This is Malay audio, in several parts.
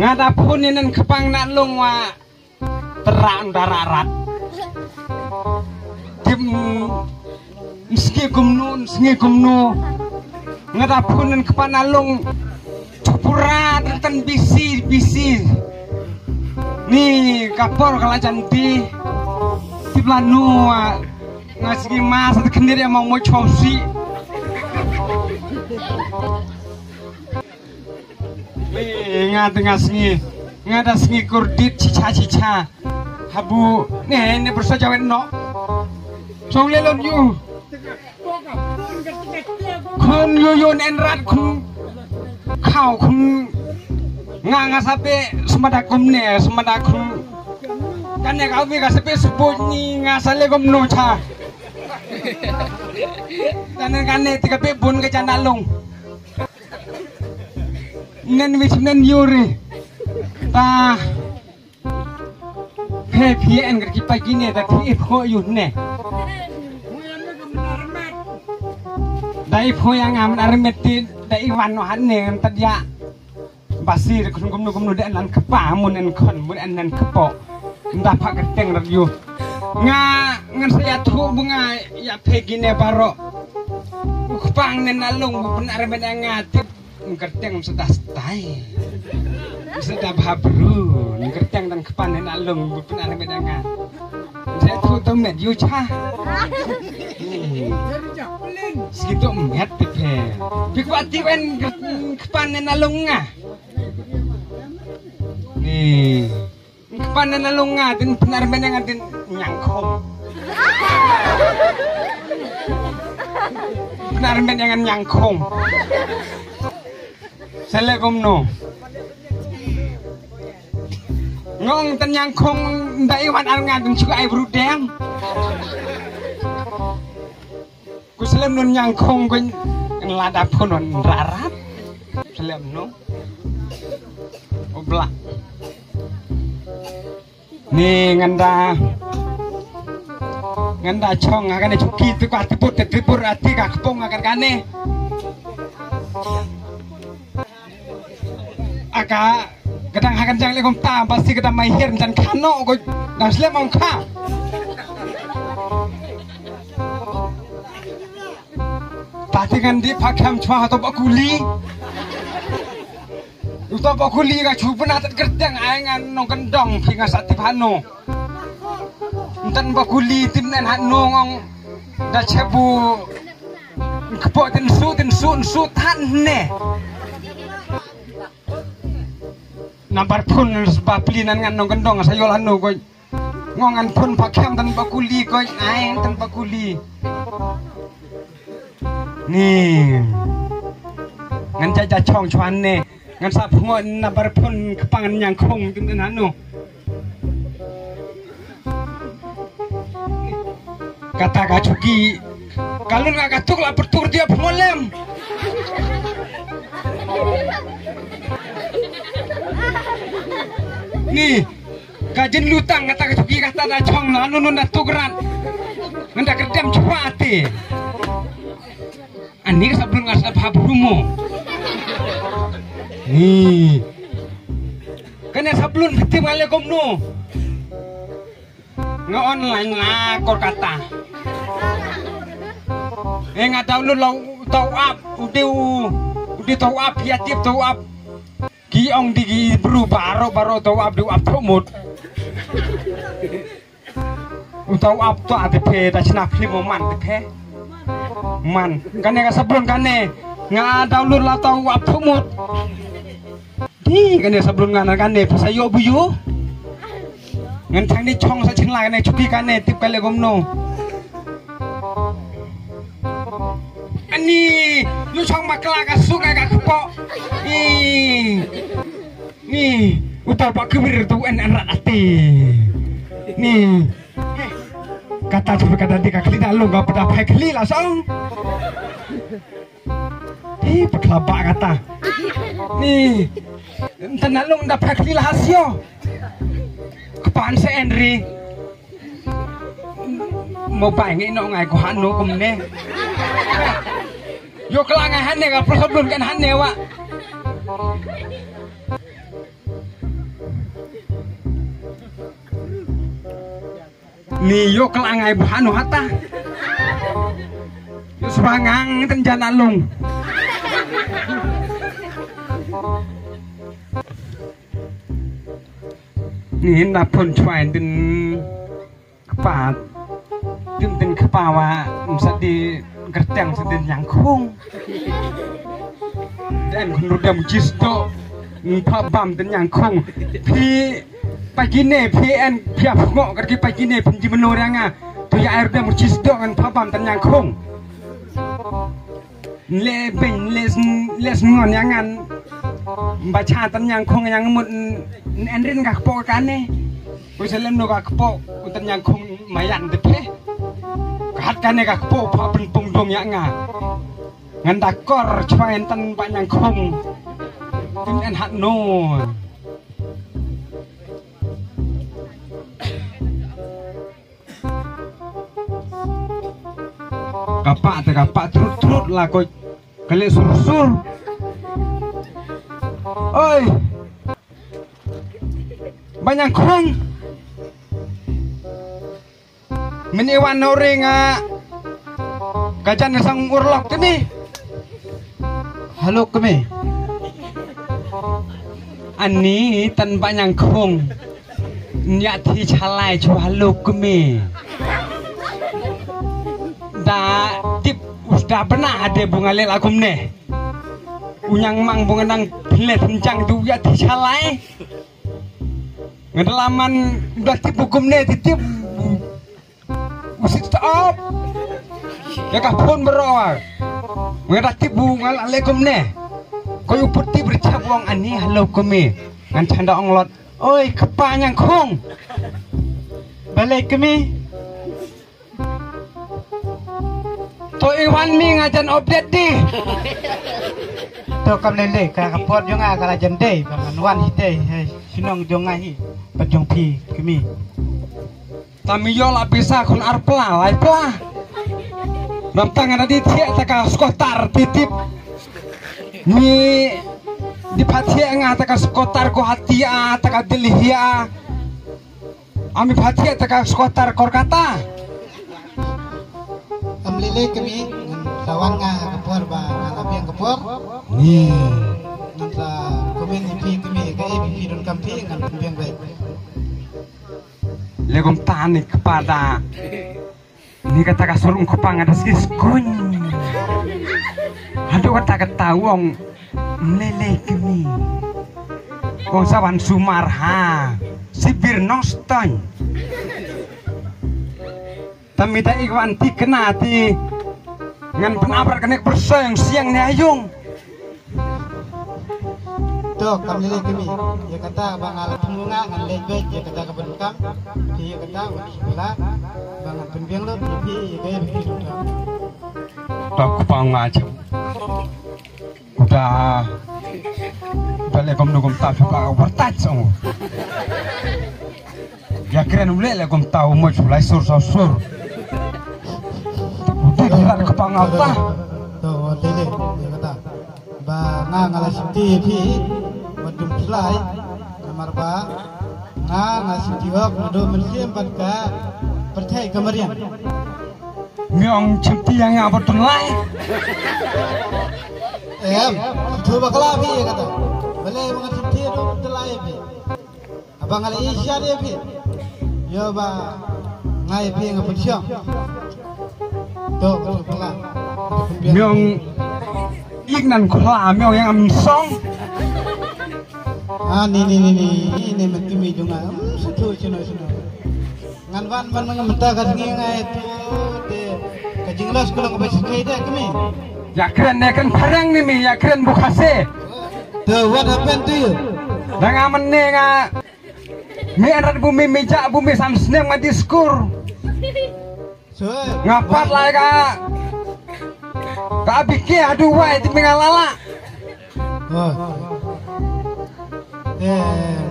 ngada pun ini kepang nak long wa terang dararat tim meski kumnu ngada pun ini kepang nak long pura dan bisi nih kapor kalau cantik tiblanu ngasih mas atau kendiri yang mau cosi ngada sengi kurdit cica habu ini bersa jawen no song lelon yu kun yuyun enrat kun kau kun nganga sampai semadakum kan ya kau bisa sampai sebunyi ngasale gomno cha kan tiga pebun ke candalung nen wicmen yuri ta PPN kerja pagi ni tapi ipo yun dai po yang aman armeti dai wanohan ne tadya basir gumnu dan lan kepa mun en kon mun en kepo nda pak keteng ryu ngan saya tu bunga ya pegine baro kupang nen alung benar benar ngatip kerteng sudah stay sudah babru kerteng dan kepan nen alung benar benar ngat saya tu med yu cha segitu met pipe pikwati wen kepan nen alung ngah nih kepan nen alung ngah din benar benar ngatin nyangkom benar benar nyangkom Assalamualaikum no ngong tenyang kong ndai wan ngadeng juga ai brudem ku selem nun nyang kong ku ngelada ponon rarat selem no oblak nih nganda chong akan cuki tu ka tripur ati ka kepong akan kane aga kadang akan jangan lekom ta pasti kita mahir dan kano ko dan selem ang ka pati kan di pakam chwa to bakuli uto bakuli ka chupna tat kerteng aengan nong kendong pinga sati pano entan bakuli timnen hanu ngong da cebu kepo tin su tan ne nambar pun sebab pelinan ngan nong kendong sayol anu koy ngongan pun pakam dan bakuli koy aeng tan bakuli nih ngan jaja chong chuan ne ngan sap ngon nambar pun kepangan nyangkong tin anu kata kacuki kalau nggak katuk lah bertur dia pengolem nih kajen lutang kata kacuki kata dah cong lah nunun dah tukeran nggak kerjam cepat ani sebelum ngasih habrumu nih kena sebelum ketemu alekom no nggak online lah kor kata nggak tahu lu tahu up udah tahu up ya tiap tahu up giong di bru baru tahu up di up promot tahu up tuh ada pe dah cina film man pe man kan yang sebelum kan nggak tahu lu tahu up promot di kan yang sebelum kan bisa yo buyu ngan thang ni chong sa chinla kan chuki kan tip kale gomno ani lu chong makla ka suka ka kepo nih utar pak kebir tu en rat ati nih kata coba kata di kali dalu gak pada pakai kali lah song pekelabak kata nih entar lu ndak pakai kali lah hasio kepan se Henry mau bayangin no ngai ko hanu kumne yo kelangan hane ka problem kan hane wa Ni yo kelangai buhanu hata. Yo sebangang tenjana lung. Ni hendak pun cuai den kepat. Tim kepawa mesti gerteng sedin yang kung. Dan kunudam jisto pabam den yang kung. Pi pagi ni PN pihak ngok kerja pagi ni penji menuranga tu ya air dah jisto kan pabam den yang kung. Lebeng les ngon yangan baca den yang kung yang mut enrin gak kepok kane. Uselem no gak kepok den yang kung mayan depeh. Kat kane gak kepok pabun pungdong yanga. Ngan dakor cuain tan banyak kong tim en hat no kapak trut lah kau kali sur oi banyak kong meniwan orang kajan sang urlok kami. Halo kami. Ani tan banyak kong. Niat hi calai cu halo kami. Da tip usda pernah ada bunga lel akum ne. Unyang mang bunga nang pilet pencang tu ya hi calai. Ngedalaman udah tip hukum ne titip. Usit stop. Ya kapun berawal. Ngedah tibu ngal alekum ne. Koyu putih bercabang ani halo kami. Ngan canda onglot. Oi kepanyang kong. Balik kami. To iwan mi ngajan update di. To kam lele ka kapot jonga kala jande pangan hite sinong jonga hi pajong pi kami. Tami yo la bisa kun arpla lai pla. Namtang ada di tiak taka skotar titip ni di patia ngah taka skotar ko hatia taka delihia ami patia taka skotar korkata amlele kami lawan ngah kapor ba ngalapi yang kapor ni nanta komen ipi kami ke ipi don kampi ngan pembiang baik legom tanik kepada ni kata kasurung kupang ada siskun. Aduh kata wong lele kami. Wong sawan Sumarha, sibir noston. Tapi tak iwan ti kena ti ngan penabrak kena bersayang siang ni ayung. Tuh kami lele kami. Ya kata bang alat bunga ngan lele ya kata kebenukam. Dia kata udah bangan pembiang lo pipi gaya begitu dah. Tak kupang aja. Udah lekom nugum tak sebab bertaj song. Ya keren mulai lekom tahu mau mulai sur. Udah kita kupang apa? Tuh lele dia kata bangan alat siti pi madum selai kamar ba ngan siti wak madum mensiam pada percaya kemarian. Miong cemti yang apa tunai? Coba kalau api kata, boleh mengat cemti itu tunai api. Abang ada isya dia api. Yo ba ngai api ngapa siang? Tuh coba. Miong ignan kula miong yang amsong. Ini mentimi juga. Satu cino. Ngan van mentah kasih ngai tu de kajinglas kalau nggak bisa dah kami. Ya keren parang ni mi ya keren bukase. The what happened to you? Dengan menenga mi erat bumi meja bumi samsne ma diskur. So ngapat lah ka abike aduh wai ti mengalala.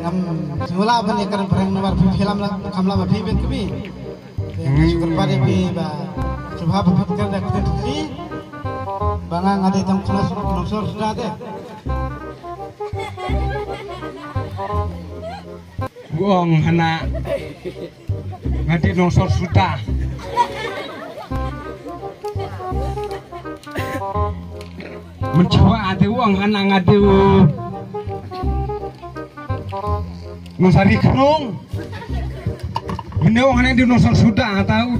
Ngam semula apa ni kerana perang nomor film lah kamla ma film kami. Syukur pada bi ba coba berfikir dah kita sendiri. Bangang ada yang kelas nomor sudah ada. uang hana ngadi nongsor sudah mencoba ada uang hana ngadi Nusari Kerung, menewang hana di nongsor sudah tahu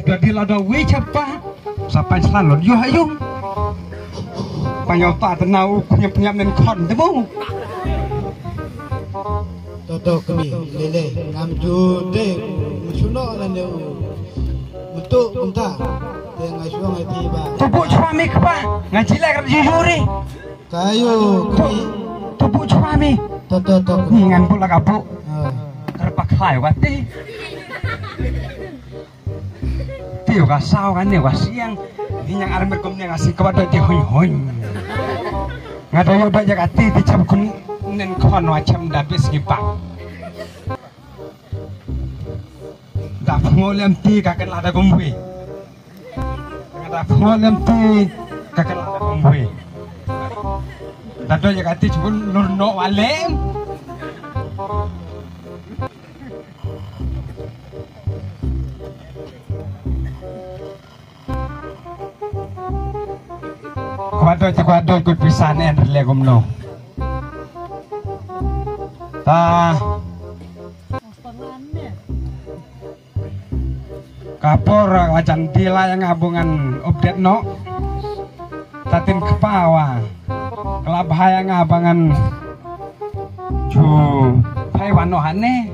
sudah dilada wicapa sampai selalu yo ayo panyota tenau penyap dan kon temu Toto kami lele ngam jude musuno lan yo untuk entah dengan suang tiba tubuk suami kepa ngaji lagi jujuri kayu kami tubuk suami toto ngan pula kapuk terpak khai wati tio ka sao kan ne wasiang hinyang armet komnya ngasih kepada ti hoy ngadayo banyak ati dicap kun nen kon macam dabis gipang dah pengolem ti kakek lada gomwe dah pengolem ti kakek lada gomwe dado ya ati cuma nurno walem kuado ikut pisan en legomno ta kapor wajan dila yang ngabungan update no tatin kepawa kelabahaya ngabangan ju Taiwan no hane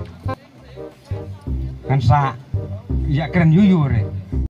kan sa ya keren yuyure